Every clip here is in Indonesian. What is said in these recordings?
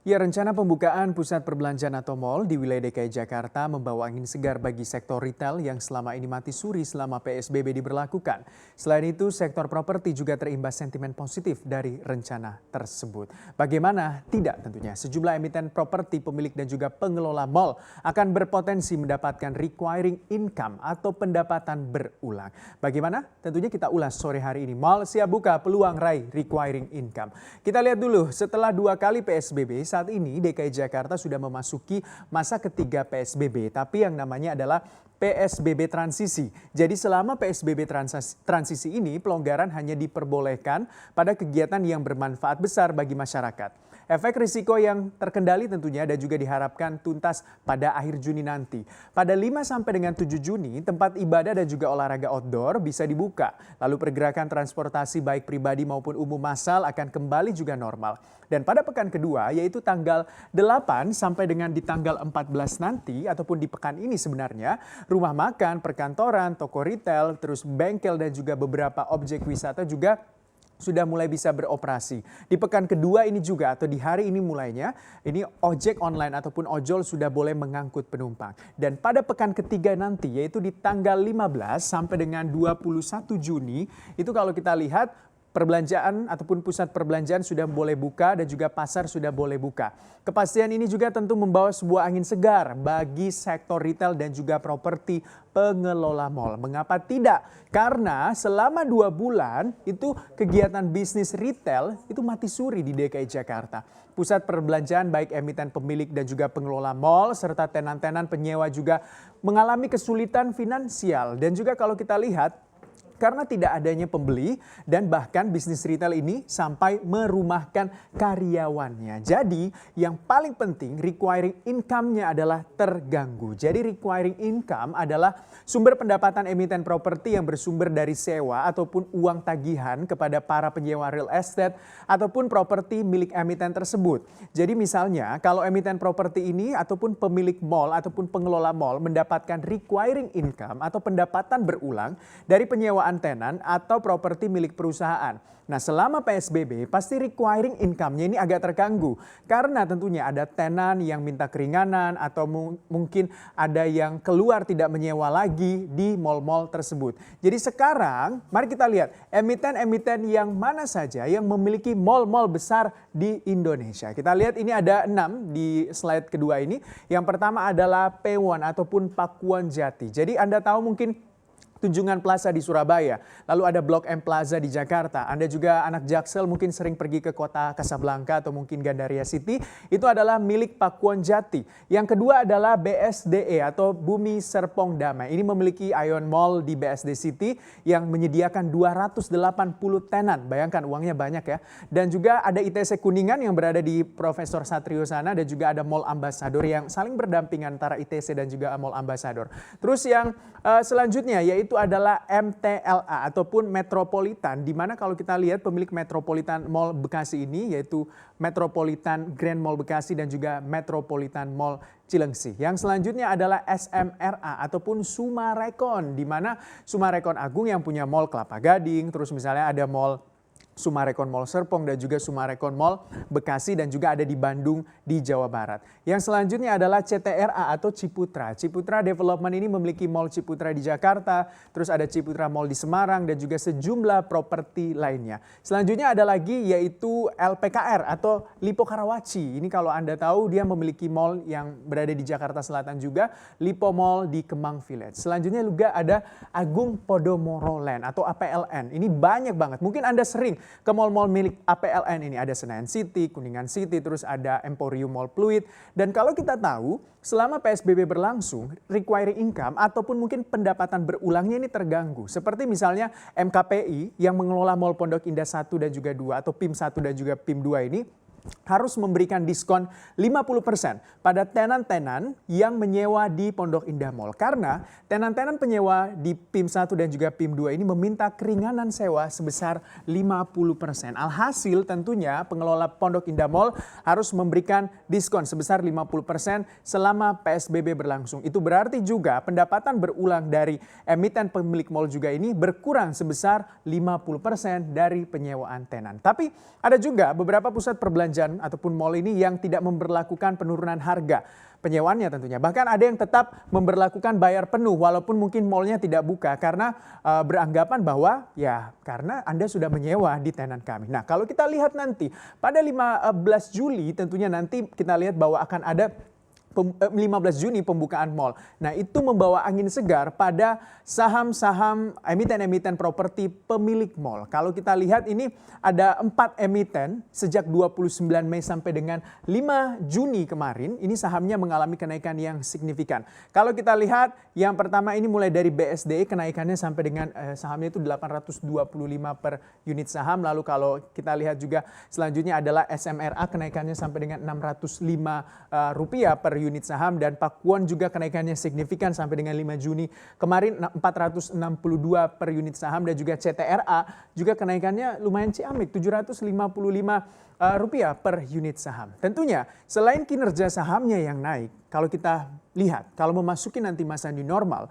Ya, rencana pembukaan pusat perbelanjaan atau mal di wilayah DKI Jakarta membawa angin segar bagi sektor retail yang selama ini mati suri selama PSBB diberlakukan. Selain itu, sektor properti juga terimbas sentimen positif dari rencana tersebut. Bagaimana? Tidak tentunya. Sejumlah emiten properti, pemilik dan juga pengelola mal akan berpotensi mendapatkan requiring income atau pendapatan berulang. Bagaimana? Tentunya kita ulas sore hari ini. Mal siap buka peluang raih requiring income. Kita lihat dulu, setelah 2 kali PSBB, saat ini DKI Jakarta sudah memasuki masa ketiga PSBB, tapi yang namanya adalah PSBB transisi. Jadi selama PSBB transisi ini pelonggaran hanya diperbolehkan pada kegiatan yang bermanfaat besar bagi masyarakat. Efek risiko yang terkendali tentunya dan juga diharapkan tuntas pada akhir Juni nanti. Pada 5 sampai dengan 7 Juni, tempat ibadah dan juga olahraga outdoor bisa dibuka. Lalu pergerakan transportasi baik pribadi maupun umum massal akan kembali juga normal. Dan pada pekan kedua yaitu tanggal 8 sampai dengan di tanggal 14 nanti ataupun di pekan ini sebenarnya, rumah makan, perkantoran, toko retail, terus bengkel dan juga beberapa objek wisata juga sudah mulai bisa beroperasi. Di pekan kedua ini juga atau di hari ini mulainya, ini ojek online ataupun ojol sudah boleh mengangkut penumpang. Dan pada pekan ketiga nanti yaitu di tanggal 15 sampai dengan 21 Juni, itu kalau kita lihat perbelanjaan ataupun pusat perbelanjaan sudah boleh buka dan juga pasar sudah boleh buka. Kepastian ini juga tentu membawa sebuah angin segar bagi sektor retail dan juga properti pengelola mal. Mengapa tidak? Karena selama 2 bulan itu kegiatan bisnis retail itu mati suri di DKI Jakarta. Pusat perbelanjaan baik emiten pemilik dan juga pengelola mal serta tenan-tenan penyewa juga mengalami kesulitan finansial. Dan juga kalau kita lihat, karena tidak adanya pembeli dan bahkan bisnis retail ini sampai merumahkan karyawannya. Jadi yang paling penting requiring income-nya adalah terganggu. Jadi requiring income adalah sumber pendapatan emiten properti yang bersumber dari sewa ataupun uang tagihan kepada para penyewa real estate ataupun properti milik emiten tersebut. Jadi misalnya kalau emiten properti ini ataupun pemilik mall ataupun pengelola mall mendapatkan requiring income atau pendapatan berulang dari penyewaan tenan atau properti milik perusahaan. Nah, selama PSBB pasti requiring income-nya ini agak terganggu karena tentunya ada tenan yang minta keringanan atau mungkin ada yang keluar tidak menyewa lagi di mal-mal tersebut. Jadi sekarang mari kita lihat emiten-emiten yang mana saja yang memiliki mal-mal besar di Indonesia. Kita lihat ini ada 6 di slide kedua ini. Yang pertama adalah P1 ataupun Pakuan Jati. Jadi Anda tahu mungkin Tunjungan Plaza di Surabaya, lalu ada Blok M Plaza di Jakarta. Anda juga anak Jaksel mungkin sering pergi ke kota Kasablanka atau mungkin Gandaria City, itu adalah milik Pakuan Jati. Yang kedua adalah BSDE atau Bumi Serpong Damai. Ini memiliki Ion Mall di BSD City yang menyediakan 280 tenan. Bayangkan uangnya banyak ya. Dan juga ada ITC Kuningan yang berada di Profesor Satrio sana dan juga ada Mall Ambassador yang saling berdampingan antara ITC dan juga Mall Ambassador. Terus yang selanjutnya yaitu adalah MTLA ataupun Metropolitan, di mana kalau kita lihat pemilik Metropolitan Mall Bekasi ini yaitu Metropolitan Grand Mall Bekasi dan juga Metropolitan Mall Cilengsi. Yang selanjutnya adalah SMRA ataupun Sumarekon, di mana Sumarekon Agung yang punya Mall Kelapa Gading, terus misalnya ada Mall Sumarekon Mall Serpong dan juga Sumarekon Mall Bekasi dan juga ada di Bandung di Jawa Barat. Yang selanjutnya adalah CTRA atau Ciputra. Ciputra Development ini memiliki Mall Ciputra di Jakarta, terus ada Ciputra Mall di Semarang dan juga sejumlah properti lainnya. Selanjutnya ada lagi yaitu LPKR atau Lipo Karawaci. Ini kalau Anda tahu dia memiliki mall yang berada di Jakarta Selatan juga, Lipo Mall di Kemang Village. Selanjutnya juga ada Agung Podomoro Land atau APLN. Ini banyak banget. Mungkin Anda sering ke mall-mall milik APLN ini, ada Senayan City, Kuningan City, terus ada Emporium Mall Pluit. Dan kalau kita tahu selama PSBB berlangsung, requiring income ataupun mungkin pendapatan berulangnya ini terganggu. Seperti misalnya MKPI yang mengelola Mall Pondok Indah 1 dan juga 2 atau PIM 1 dan juga PIM 2 ini harus memberikan diskon 50% pada tenan-tenan yang menyewa di Pondok Indah Mall. Karena tenan-tenan penyewa di PIM 1 dan juga PIM 2 ini meminta keringanan sewa sebesar 50%. Alhasil tentunya pengelola Pondok Indah Mall harus memberikan diskon sebesar 50% selama PSBB berlangsung. Itu berarti juga pendapatan berulang dari emiten pemilik mall juga ini berkurang sebesar 50% dari penyewaan tenan. Tapi ada juga beberapa pusat perbelanjaan perbelanjaan ataupun mal ini yang tidak memberlakukan penurunan harga penyewaannya tentunya. Bahkan ada yang tetap memberlakukan bayar penuh walaupun mungkin malnya tidak buka karena beranggapan bahwa ya karena Anda sudah menyewa di tenan kami. Nah, kalau kita lihat nanti pada 15 Juli tentunya nanti kita lihat bahwa akan ada 15 Juni pembukaan mal. Nah, itu membawa angin segar pada saham-saham emiten-emiten properti pemilik mal. Kalau kita lihat ini ada 4 emiten sejak 29 Mei sampai dengan 5 Juni kemarin, ini sahamnya mengalami kenaikan yang signifikan. Kalau kita lihat yang pertama ini mulai dari BSDE kenaikannya sampai dengan sahamnya itu 825 per unit saham. Lalu kalau kita lihat juga selanjutnya adalah SMRA kenaikannya sampai dengan Rp605 per unit saham, dan Pakuwon juga kenaikannya signifikan sampai dengan 5 Juni kemarin 462 per unit saham, dan juga CTRA juga kenaikannya lumayan ciamik Rp755 per unit saham. Tentunya selain kinerja sahamnya yang naik, kalau kita lihat kalau memasuki nanti masa new normal,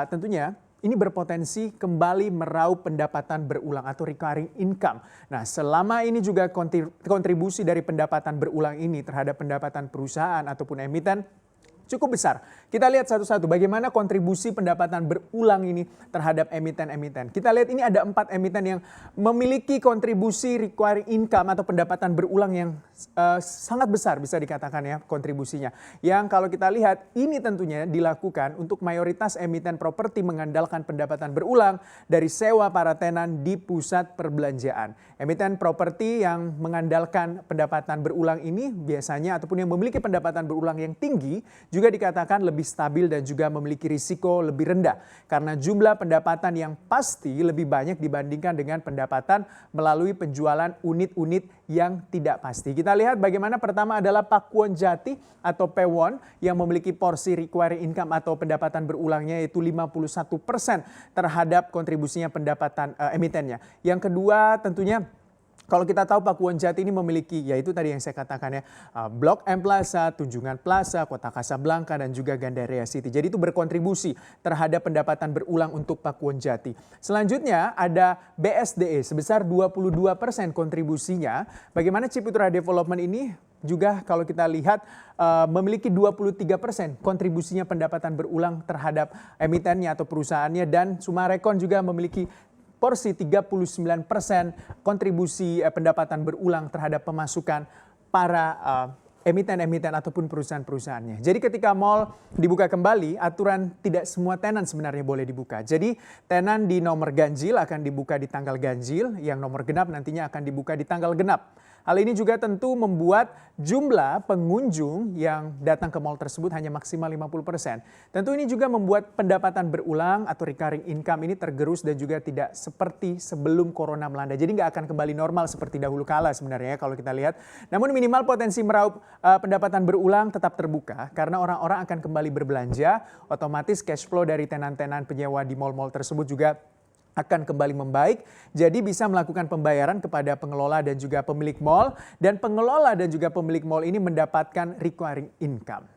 tentunya ini berpotensi kembali meraup pendapatan berulang atau recurring income. Nah, selama ini juga kontribusi dari pendapatan berulang ini terhadap pendapatan perusahaan ataupun emiten cukup besar. Kita lihat satu-satu bagaimana kontribusi pendapatan berulang ini terhadap emiten-emiten. Kita lihat ini ada 4 emiten yang memiliki kontribusi recurring income atau pendapatan berulang yang sangat besar bisa dikatakan ya kontribusinya. Yang kalau kita lihat ini tentunya dilakukan untuk mayoritas emiten properti mengandalkan pendapatan berulang dari sewa para tenan di pusat perbelanjaan. Emiten properti yang mengandalkan pendapatan berulang ini biasanya ataupun yang memiliki pendapatan berulang yang tinggi juga dikatakan lebih stabil dan juga memiliki risiko lebih rendah karena jumlah pendapatan yang pasti lebih banyak dibandingkan dengan pendapatan melalui penjualan unit-unit yang tidak pasti. Kita lihat bagaimana pertama adalah Pakuwon Jati atau Pewon yang memiliki porsi recurring income atau pendapatan berulangnya yaitu 51% terhadap kontribusinya pendapatan emitennya. Yang kedua tentunya kalau kita tahu Pakuwon Jati ini memiliki, yaitu tadi yang saya katakan ya, Blok M Plaza, Tunjungan Plaza, Kota Kasablanka, dan juga Gandaria City. Jadi itu berkontribusi terhadap pendapatan berulang untuk Pakuwon Jati. Selanjutnya ada BSDE sebesar 22% kontribusinya. Bagaimana Ciputra Development ini juga kalau kita lihat memiliki 23% kontribusinya pendapatan berulang terhadap emitennya atau perusahaannya, dan Sumarekon juga memiliki porsi 39% kontribusi pendapatan berulang terhadap pemasukan para emiten-emiten ataupun perusahaan-perusahaannya. Jadi ketika mal dibuka kembali, aturan tidak semua tenan sebenarnya boleh dibuka. Jadi tenan di nomor ganjil akan dibuka di tanggal ganjil, yang nomor genap nantinya akan dibuka di tanggal genap. Hal ini juga tentu membuat jumlah pengunjung yang datang ke mal tersebut hanya maksimal 50%. Tentu ini juga membuat pendapatan berulang atau recurring income ini tergerus dan juga tidak seperti sebelum corona melanda. Jadi nggak akan kembali normal seperti dahulu kala sebenarnya kalau kita lihat. Namun minimal potensi meraup pendapatan berulang tetap terbuka karena orang-orang akan kembali berbelanja. Otomatis cash flow dari tenan-tenan penyewa di mal-mal tersebut juga akan kembali membaik, jadi bisa melakukan pembayaran kepada pengelola dan juga pemilik mal, dan pengelola dan juga pemilik mal ini mendapatkan recurring income.